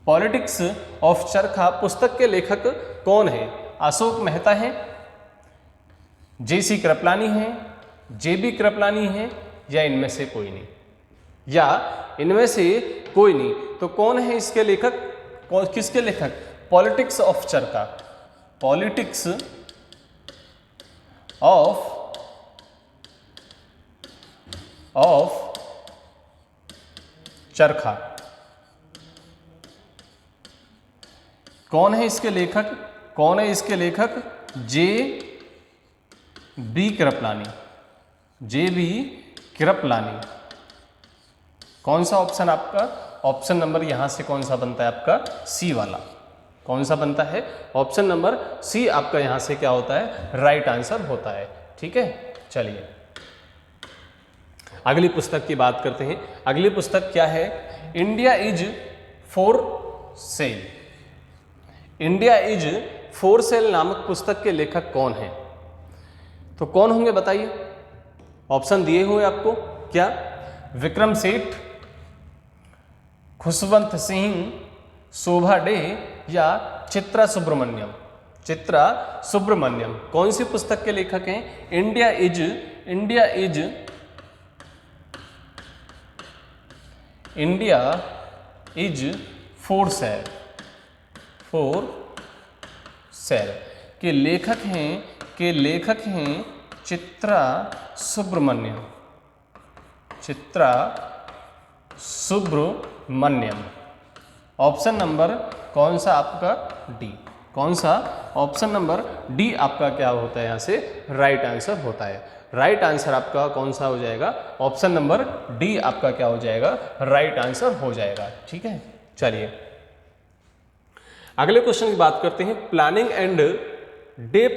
पॉलिटिक्स ऑफ चरखा पुस्तक के लेखक कौन है? अशोक मेहता हैं, JC कृपलानी हैं, JB कृपलानी हैं, या इनमें से कोई नहीं, या इनमें से कोई नहीं। तो कौन है इसके लेखक? किसके लेखक? पॉलिटिक्स ऑफ चरखा, पॉलिटिक्स ऑफ चरखा। कौन है इसके लेखक? कौन है इसके लेखक? JB Kripalani, JB Kripalani. कौन सा ऑप्शन आपका? ऑप्शन नंबर यहां से कौन सा बनता है आपका? सी वाला। कौन सा बनता है? ऑप्शन नंबर सी आपका यहां से क्या होता है? राइट आंसर होता है। ठीक है, चलिए अगली पुस्तक की बात करते हैं। अगली पुस्तक क्या है? India is for sale. India is for sale नामक पुस्तक के लेखक कौन है? तो कौन होंगे बताइए? ऑप्शन दिए हुए आपको। क्या? विक्रम सेठ, खुशवंत सिंह, शोभा डे, या चित्रा सुब्रमण्यम। चित्रा सुब्रमण्यम कौन सी पुस्तक के लेखक हैं? इंडिया इज फॉर सेल के लेखक हैं चित्रा सुब्रमण्यम। ऑप्शन नंबर कौन सा आपका? डी। कौन सा? ऑप्शन नंबर डी आपका क्या होता है? यहाँ से राइट आंसर होता है। राइट आंसर आपका कौन सा हो जाएगा? ऑप्शन नंबर डी आपका क्या हो जाएगा? राइट आंसर हो जाएगा। ठीक है, चलिए अगले क्वेश्चन की बात करते हैं। प्लानिंग एंड डे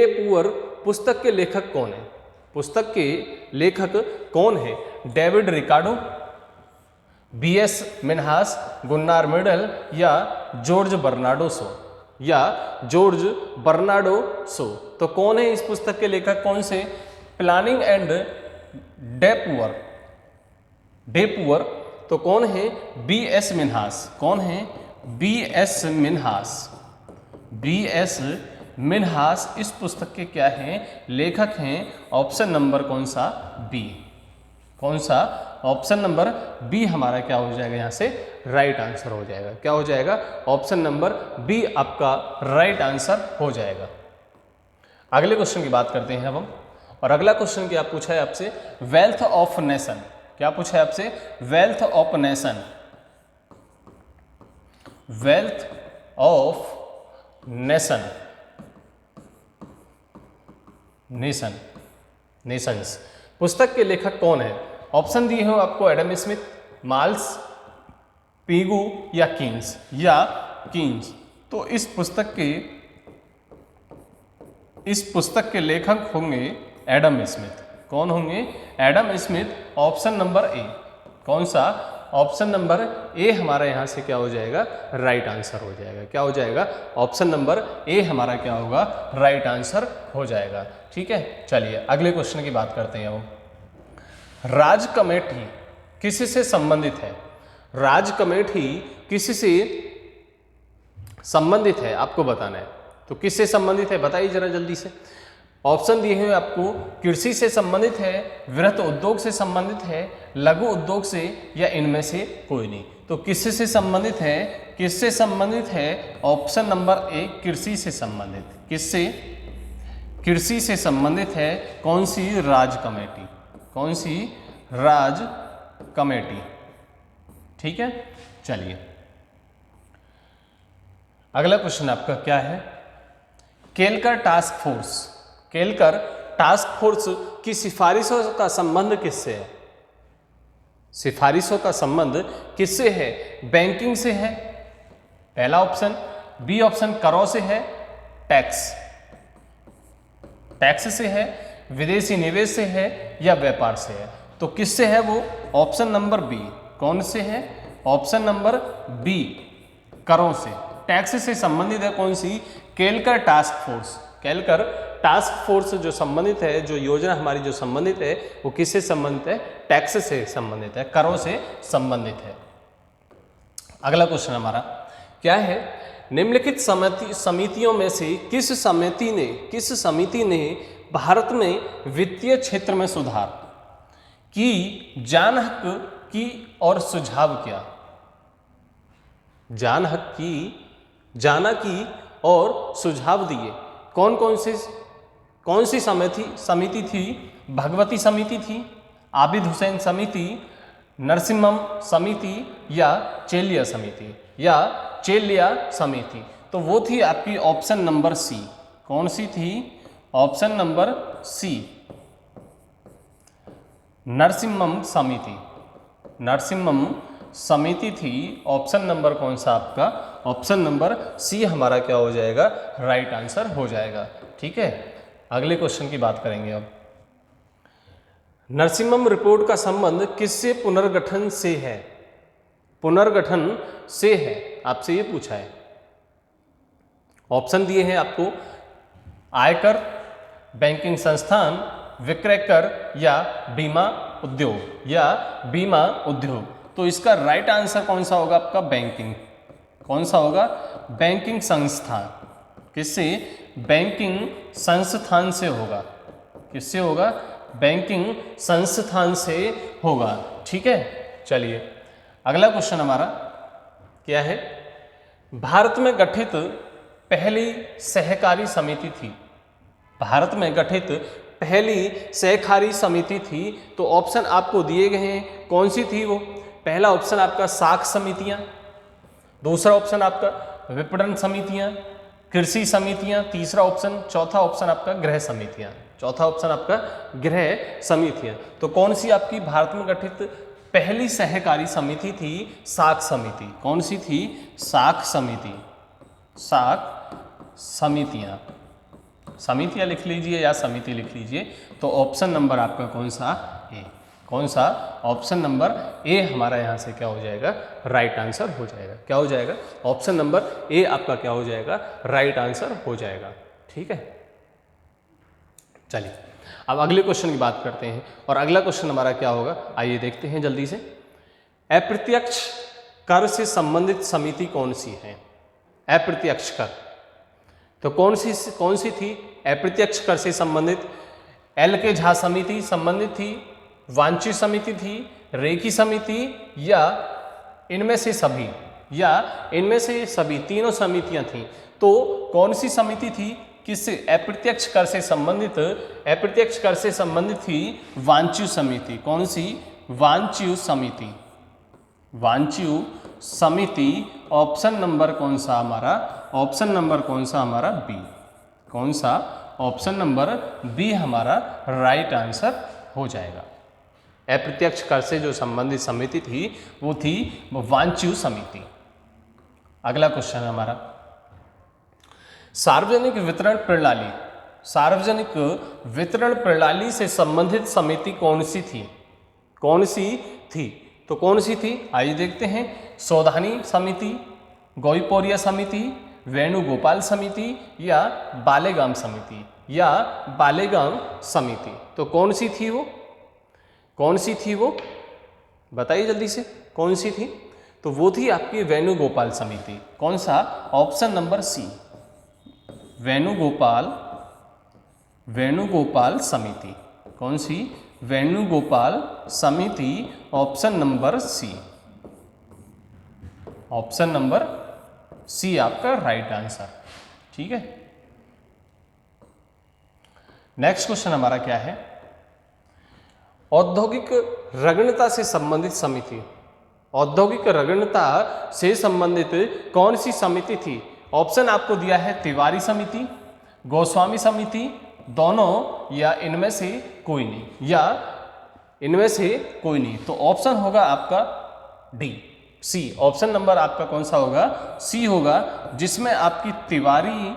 पुअर पुस्तक के लेखक कौन है? पुस्तक के लेखक कौन है? David Ricardo, BS Minhas, Gunnar Myrdal, या जॉर्ज बर्नार्डो शो। तो कौन है इस पुस्तक के लेखक? कौन से? Planning and day poor. तो कौन है? BS मिन्हास। कौन है? BS मिन्हास इस पुस्तक के क्या हैं? लेखक हैं। ऑप्शन नंबर कौन सा? बी। कौन सा? ऑप्शन नंबर बी हमारा क्या हो जाएगा यहाँ से राइट आंसर हो जाएगा। क्या हो जाएगा? ऑप्शन नंबर बी आपका राइट आंसर हो जाएगा। अगले क्वेश्चन की बात करते हैं अब हम, और अगला क्वेश्चन क्या पूछा है आपसे? Wealth of nation. क्या पूछा है आपसे? Wealth of nation. Wealth of nation, nation, Nations पुस्तक के लेखक कौन है? ऑप्शन दिए हैं आपको एडम स्मिथ, मार्ल्स, पीगू या कीन्स, तो इस पुस्तक के लेखक होंगे एडम स्मिथ। कौन होंगे? Adam Smith. Option number A. कौन सा? ऑप्शन नंबर ए हमारा यहाँ से क्या हो जाएगा? राइट आंसर हो जाएगा। क्या हो जाएगा? ऑप्शन नंबर ए हमारा क्या होगा? राइट आंसर हो जाएगा। ठीक है, चलिए अगले क्वेश्चन की बात करते हैं हम। राज कमेटी किससे संबंधित है? राज कमेटी किससे संबंधित है आपको बताना है। तो किससे संबंधित है बताइए जरा जल्दी से। ऑप्शन दिए हुए आपको, कृषि से संबंधित है, वृहत उद्योग से संबंधित है, लघु उद्योग से, या इनमें से कोई नहीं। तो किससे संबंधित है? किससे संबंधित है? ऑप्शन नंबर ए कृषि से संबंधित। किससे? कृषि से संबंधित है। कौन सी? राज कमेटी। कौन सी? राज कमेटी। ठीक है, चलिए अगला क्वेश्चन आपका क्या है? Kelkar task force. Kelkar task force की सिफारिशों का संबंध किससे है? सिफारिशों का संबंध किससे है? बैंकिंग से है पहला ऑप्शन, बी ऑप्शन करों से है, टैक्स से है, विदेशी निवेश से है, या व्यापार से है। तो किससे है वो? Option number B. कौन से है? ऑप्शन नंबर बी, करों से, टैक्स से संबंधित है। कौन सी? Kelkar task force. Kelkar task force जो संबंधित है, जो योजना हमारी जो संबंधित है, वो किससे संबंधित है? टैक्स से संबंधित है, करों से संबंधित है। अगला क्वेश्चन हमारा क्या है? निम्नलिखित समितियों में से किस समिति ने भारत में वित्तीय क्षेत्र में सुधार की जानहक की और सुझाव किया? जानहक की, जाना की और सुझाव दिए। कौन सी समिति थी? भगवती समिति थी, आबिद हुसैन समिति, नरसिम्हम समिति, या चेलिया समिति। तो वो थी आपकी ऑप्शन नंबर सी। कौन सी थी? ऑप्शन नंबर सी, नरसिम्हम समिति थी। ऑप्शन नंबर कौन सा आपका? ऑप्शन नंबर सी हमारा क्या हो जाएगा? राइट आंसर हो जाएगा। ठीक है, अगले क्वेश्चन की बात करेंगे अब। नरसिम्हम रिपोर्ट का संबंध किससे पुनर्गठन से है? पुनर्गठन से है, आपसे ये पूछा है। ऑप्शन दिए हैं आपको, आयकर, बैंकिंग संस्थान, विक्रय कर, या बीमा उद्योग। तो इसका राइट आंसर कौन सा होगा आपका? बैंकिंग। कौन सा होगा? बैंकिंग संस्थान। किससे? बैंकिंग संस्थान से होगा। किससे होगा? बैंकिंग संस्थान से होगा। ठीक है, चलिए अगला क्वेश्चन हमारा क्या है? भारत में गठित पहली सहकारी समिति थी। भारत में गठित पहली सहकारी समिति थी। तो ऑप्शन आपको दिए गए हैं, कौन सी थी वो? पहला ऑप्शन आपका साख समितियां, दूसरा ऑप्शन आपका विपणन समितियां, कृषि समितियां, चौथा ऑप्शन आपका गृह समितियां। तो कौन सी आपकी भारत में गठित पहली सहकारी समिति थी? साख समिति। कौन सी थी? साख समितियां लिख लीजिए या समिति लिख लीजिए। तो ऑप्शन नंबर आपका कौन सा? ए। कौन सा? ऑप्शन नंबर ए हमारा यहाँ से क्या हो जाएगा? राइट आंसर हो जाएगा। क्या हो जाएगा? ऑप्शन नंबर ए आपका क्या हो जाएगा? राइट आंसर हो जाएगा। ठीक है, चलिए अब अगले क्वेश्चन की बात करते हैं। और अगला क्वेश्चन हमारा क्या होगा, आइए देखते हैं जल्दी से। अप्रत्यक्ष कर से संबंधित समिति कौन सी है? अप्रत्यक्ष कर, तो कौन सी थी अप्रत्यक्ष कर से संबंधित? एल के झा समिति संबंधित थी, वांछित समिति थी, रेखी समिति, या इनमें से सभी, या इनमें से सभी तीनों समितियां थीं। तो कौन सी समिति थी, किस अप्रत्यक्ष कर से संबंधित, अप्रत्यक्ष कर से संबंधित थी वांछित समिति। कौन सी? वांछित समिति, वांछित समिति। ऑप्शन नंबर कौन सा हमारा? ऑप्शन नंबर कौन सा हमारा? बी। कौन सा? ऑप्शन नंबर बी हमारा राइट आंसर हो जाएगा। अप्रत्यक्ष कर से जो संबंधित समिति थी वो थी वांछित समिति। अगला क्वेश्चन है हमारा, सार्वजनिक वितरण प्रणाली, सार्वजनिक वितरण प्रणाली से संबंधित समिति कौन सी थी? कौन सी थी? तो कौन सी थी आइए देखते हैं। सौधानी समिति, गौईपोरिया समिति, वेणुगोपाल समिति, या बालेगाम समिति, या बालेगाम समिति। तो कौन सी थी वो? कौन सी थी वो? बताइए जल्दी से, कौन सी थी? तो वो थी आपकी वेणुगोपाल समिति। कौन सा? Option number C, Venugopal, Venugopal समिति। कौन सी? वेणुगोपाल समिति। Option number C, option number C आपका राइट आंसर। ठीक है, नेक्स्ट क्वेश्चन हमारा क्या है? औद्योगिक रगणता से संबंधित समिति, औद्योगिक रगणता से संबंधित कौन सी समिति थी? ऑप्शन आपको दिया है तिवारी समिति, गोस्वामी समिति, दोनों, या इनमें से कोई नहीं, या इनमें से कोई नहीं। तो ऑप्शन होगा आपका डी, सी। ऑप्शन नंबर आपका कौन सा होगा? सी होगा, जिसमें आपकी तिवारी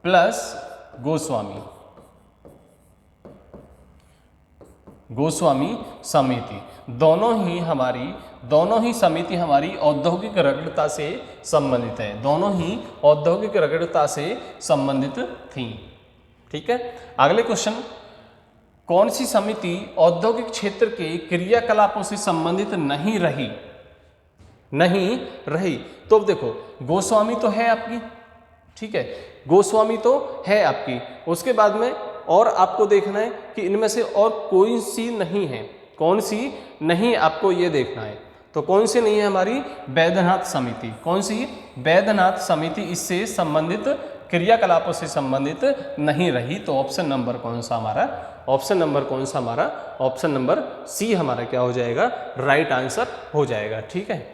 प्लस गोस्वामी, गोस्वामी समिति, दोनों ही समिति हमारी औद्योगिक रगड़ता से संबंधित है, दोनों ही औद्योगिक रगड़ता से संबंधित थी। ठीक है, अगले क्वेश्चन, कौन सी समिति औद्योगिक क्षेत्र के क्रियाकलापों से संबंधित नहीं रही? नहीं रही। तो अब देखो, गोस्वामी तो है आपकी, ठीक है, गोस्वामी तो है आपकी। उसके बाद में और आपको देखना है कि इनमें से और कोई सी नहीं है। कौन सी नहीं, आपको ये देखना है। तो कौन सी नहीं है हमारी? बैद्यनाथ समिति। कौन सी? बैद्यनाथ समिति इससे संबंधित क्रियाकलापों से संबंधित नहीं रही। तो ऑप्शन नंबर कौन सा हमारा? ऑप्शन नंबर कौन सा हमारा? ऑप्शन नंबर सी हमारा क्या हो जाएगा? राइट आंसर हो जाएगा। ठीक है,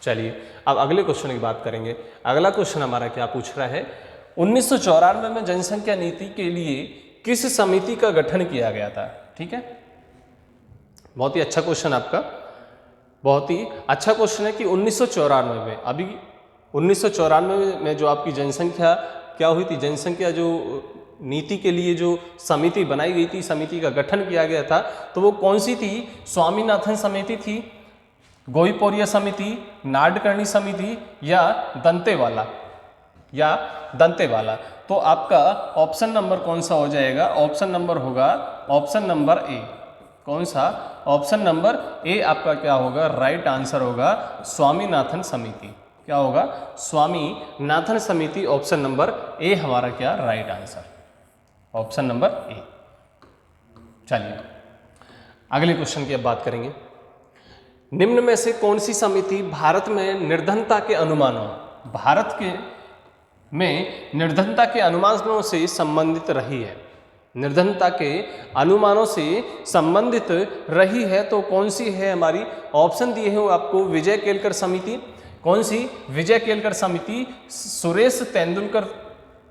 चलिए अब अगले क्वेश्चन की बात करेंगे। अगला क्वेश्चन हमारा क्या पूछ रहा है? 1994 में जनसंख्या नीति के लिए किस समिति का गठन किया गया था? ठीक है, बहुत ही अच्छा क्वेश्चन आपका, बहुत ही अच्छा क्वेश्चन है कि 1994 में, अभी 1994 में जो आपकी जनसंख्या क्या हुई थी, जनसंख्या जो नीति के लिए जो समिति बनाई गई थी, समिति का गठन किया गया था, तो वो कौन सी थी? स्वामीनाथन समिति थी, गौईपोरिया समिति, नाडकर्णी समिति, या दंतेवाला, या दंतेवाला। तो आपका ऑप्शन नंबर कौन सा हो जाएगा? ऑप्शन नंबर होगा ऑप्शन नंबर ए। कौन सा? ऑप्शन नंबर ए आपका क्या होगा? राइट आंसर होगा स्वामीनाथन समिति। क्या होगा? स्वामीनाथन समिति। ऑप्शन नंबर ए हमारा क्या? Right answer, option number A. चलिए अगले क्वेश्चन की अब बात करेंगे। निम्न में से कौन सी समिति भारत में निर्धनता के अनुमानों, भारत के में निर्धनता के अनुमानों से संबंधित रही है? निर्धनता के अनुमानों से संबंधित रही है तो कौन सी है हमारी? ऑप्शन दिए हैं आपको, विजय केलकर समिति। कौन सी? विजय केलकर समिति, सुरेश तेंदुलकर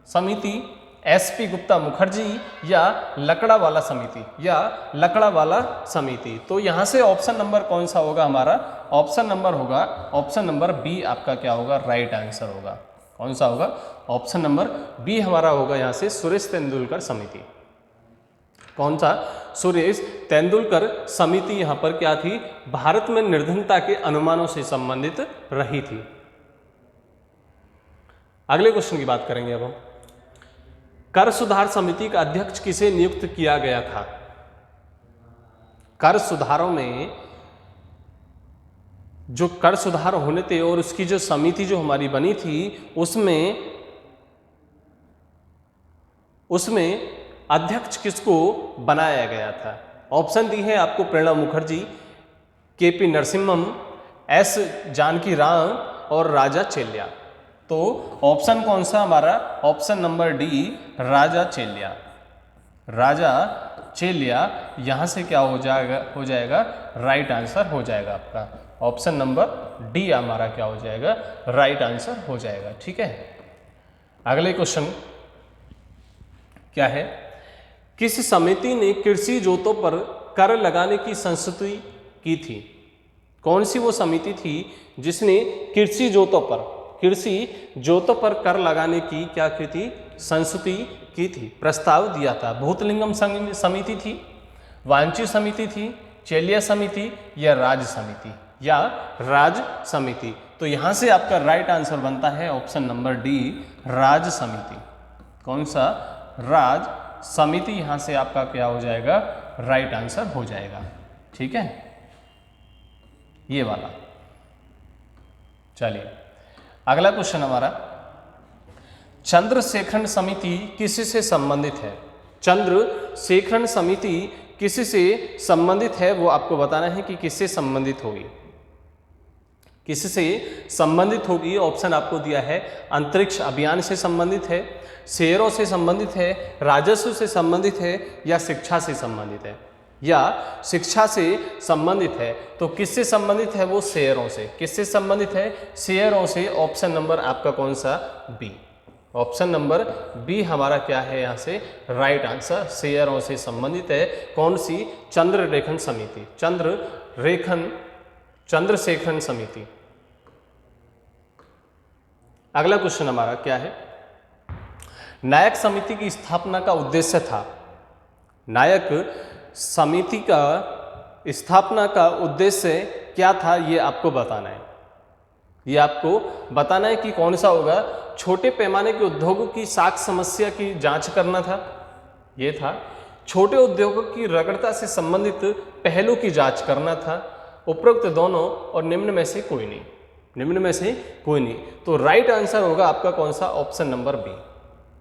समिति, एसपी गुप्ता मुखर्जी, या लकड़ावाला समिति, या लकड़ावाला समिति। तो यहाँ से ऑप्शन नंबर कौन सा होगा हमारा? ऑप्शन नंबर होगा ऑप्शन नंबर बी आपका क्या होगा? राइट आंसर होगा। कौन सा होगा? ऑप्शन नंबर बी हमारा होगा यहाँ से सुरेश तेंदुलकर समिति। कौन सा? सुरेश तेंदुलकर समिति यहाँ पर क्या थी? भारत में निर्धनता के अनुमानों से संबंधित रही थी। अगले क्वेश्चन की बात करेंगे अब हम। कर सुधार समिति का अध्यक्ष किसे नियुक्त किया गया था? कर सुधारों में जो कर सुधार होने थे और उसकी जो समिति जो हमारी बनी थी उसमें अध्यक्ष किसको बनाया गया था? ऑप्शन दी है आपको प्रणब मुखर्जी, केपी नरसिम्हम, एस जानकी राम और राजा चेल्या। तो ऑप्शन कौन सा हमारा? ऑप्शन नंबर डी राजा चेल्या। राजा चेल्या यहाँ से क्या हो जाएगा राइट आंसर हो जाएगा आपका। ऑप्शन नंबर डी हमारा क्या हो जाएगा? राइट आंसर हो जाएगा। ठीक है, अगले क्वेश्चन क्या है? किस समिति ने कृषि जोतों पर कर लगाने की संस्तुति की थी? कौन सी वो समिति थी जिसने कृषि जोतों पर कर लगाने की क्या की थी? संस्तुति की थी, प्रस्ताव दिया था। भूतलिंगम समिति थी, वांची समिति थी, चेलिया समिति या राज समिति? तो यहां से आपका राइट आंसर बनता है ऑप्शन नंबर डी राज समिति। कौन सा? राज समिति यहां से आपका क्या हो जाएगा? राइट आंसर हो जाएगा। ठीक है, ये वाला। चलिए अगला क्वेश्चन हमारा, चंद्रशेखरण समिति किससे संबंधित है? चंद्रशेखरण समिति किससे संबंधित है वो आपको बताना है कि किससे संबंधित होगी। किससे संबंधित होगी? ऑप्शन आपको दिया है, अंतरिक्ष अभियान से संबंधित है, शेयरों से संबंधित है, राजस्व से संबंधित है या शिक्षा से संबंधित है? या शिक्षा से संबंधित है। तो किससे संबंधित है वो? शेयरों से। किससे संबंधित है? शेयरों से। ऑप्शन नंबर आपका कौन सा? बी। ऑप्शन नंबर बी हमारा क्या है यहाँ से? Right answer. शेयरों से संबंधित है। कौन सी? चंद्रशेखरण समिति। चंद्रशेखरण समिति। अगला क्वेश्चन हमारा क्या है? नायक समिति की स्थापना का उद्देश्य था। नायक समिति का स्थापना का उद्देश्य क्या था ये आपको बताना है। ये आपको बताना है कि कौन सा होगा? छोटे पैमाने के उद्योगों की साख समस्या की जांच करना था, ये था। छोटे उद्योगों की रगड़ता से संबंधित पहलू की जांच करना था। उपरोक्त दोनों और निम्न में से कोई नहीं। निम्न में से कोई नहीं। तो राइट आंसर होगा आपका कौन सा? Option number B.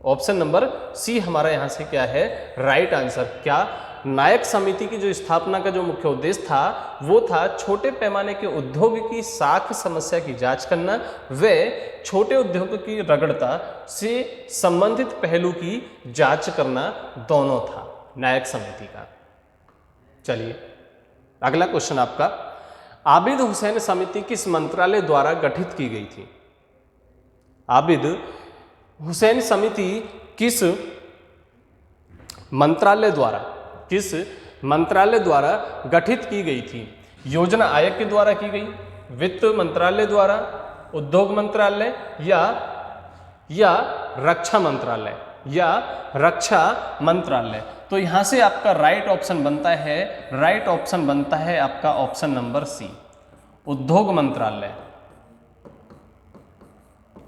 Option number C हमारा यहाँ से क्या है? Right answer. क्या? नायक समिति की जो स्थापना का जो मुख्य उद्देश्य था वो था छोटे पैमाने के उद्योग की साख समस्या की जांच करना व छोटे उद्योग की रगड़ता से संबंधित पहलू की जांच करना, दोनों था नायक समिति का। चलिए अगला क्वेश्चन आपका, आबिद हुसैन समिति किस मंत्रालय द्वारा गठित की गई थी? आबिद हुसैन समिति किस मंत्रालय द्वारा गठित की गई थी? योजना आयोग के द्वारा की गई, वित्त मंत्रालय द्वारा, उद्योग मंत्रालय या रक्षा मंत्रालय? तो यहां से आपका राइट ऑप्शन बनता है आपका ऑप्शन नंबर सी, उद्योग मंत्रालय।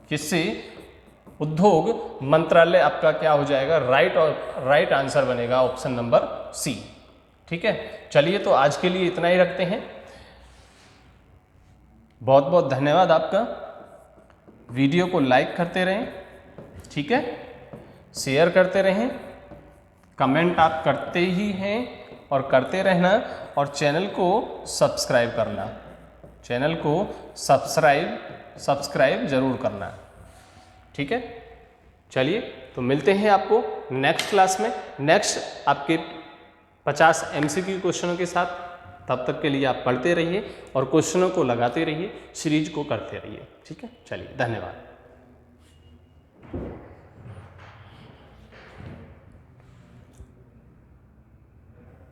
किससे? उद्योग मंत्रालय आपका क्या हो जाएगा? राइट आंसर बनेगा ऑप्शन नंबर सी। ठीक है, चलिए तो आज के लिए इतना ही रखते हैं। बहुत बहुत धन्यवाद आपका। वीडियो को लाइक करते रहें, ठीक है, शेयर करते रहें, कमेंट आप करते ही हैं और करते रहना, और चैनल को सब्सक्राइब करना। चैनल को सब्सक्राइब जरूर करना। ठीक है, चलिए तो मिलते हैं आपको नेक्स्ट क्लास में, नेक्स्ट आपके 50 MCQ क्वेश्चनों के साथ। तब तक के लिए आप पढ़ते रहिए और क्वेश्चनों को लगाते रहिए, सीरीज को करते रहिए। ठीक है, चलिए धन्यवाद।